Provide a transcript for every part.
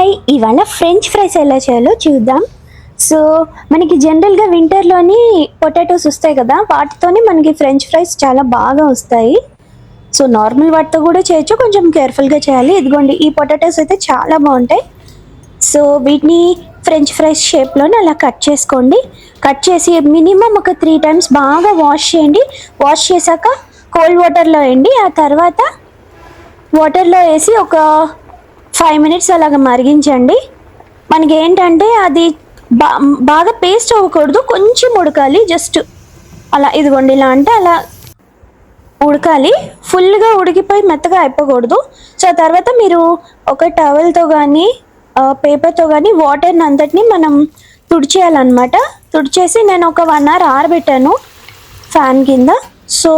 Hi, ఇవాళ French fries ఎలా చేయాలో చూద్దాం. సో మనకి జనరల్గా వింటర్లోని పొటాటోస్ వస్తాయి కదా, వాటితోనే మనకి ఫ్రెంచ్ ఫ్రైస్ చాలా బాగా వస్తాయి. సో నార్మల్ వాటితో కూడా చేయొచ్చు, కొంచెం కేర్ఫుల్గా చేయాలి. ఇదిగోండి, ఈ పొటాటోస్ అయితే చాలా బాగుంటాయి. సో వీటిని ఫ్రెంచ్ ఫ్రైస్ షేప్లోనే అలా కట్ చేసుకోండి. కట్ చేసి మినిమం ఒక 3 times బాగా వాష్ చేయండి. వాష్ చేశాక కోల్డ్ వాటర్లో వేయండి. ఆ తర్వాత వాటర్లో వేసి ఒక 5 minutes అలాగ మరిగించండి. మనకి ఏంటంటే అది బాగా పేస్ట్ అవ్వకూడదు, కొంచెం ఉడకాలి. జస్ట్ అలా, ఇదిగోండి ఇలా అంటే అలా ఉడకాలి. ఫుల్గా ఉడికిపోయి మెత్తగా అయిపోకూడదు. సో తర్వాత మీరు ఒక టవల్తో కానీ పేపర్తో కానీ వాటర్ని అంతటిని మనం తుడిచేయాలన్నమాట. తుడిచేసి నేను ఒక 1 hour ఆరబెట్టాను ఫ్యాన్ కింద. సో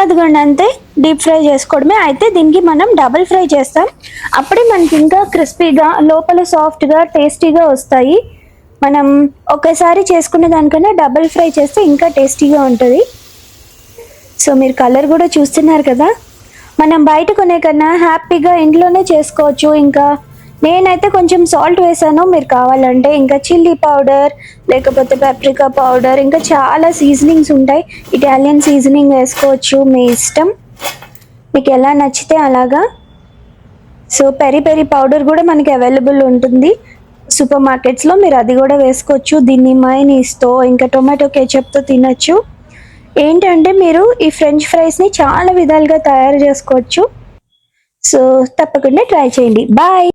అదిగోండి, అంతే. డీప్ ఫ్రై చేసుకోవడమే. అయితే దీనికి మనం డబుల్ ఫ్రై చేస్తాం, అప్పుడే మనకి ఇంకా క్రిస్పీగా, లోపల సాఫ్ట్గా, టేస్టీగా వస్తాయి. మనం ఒకసారి చేసుకునే దానికన్నా డబుల్ ఫ్రై చేస్తే ఇంకా టేస్టీగా ఉంటుంది. సో మీరు కలర్ కూడా చూస్తున్నారు కదా. మనం బయట కొనే కన్నా హ్యాపీగా ఇంట్లోనే చేసుకోవచ్చు. ఇంకా నేనైతే కొంచెం సాల్ట్ వేసాను, మీరు కావాలంటే ఇంకా చిల్లీ పౌడర్ లేకపోతే పెప్రికా పౌడర్, ఇంకా చాలా సీజనింగ్స్ ఉంటాయి. ఇటాలియన్ సీజనింగ్ వేసుకోవచ్చు, మీ ఇష్టం, మీకు ఎలా నచ్చితే అలాగా. సో పెరి పెరి పౌడర్ కూడా మనకి అవైలబుల్ ఉంటుంది సూపర్ మార్కెట్స్లో, మీరు అది కూడా వేసుకోవచ్చు. దీన్ని మైనీస్తో ఇంకా టొమాటో కేచప్తో తినచ్చు. ఏంటంటే మీరు ఈ ఫ్రెంచ్ ఫ్రైస్ని చాలా విధాలుగా తయారు చేసుకోవచ్చు. సో తప్పకుండా ట్రై చేయండి. బాయ్.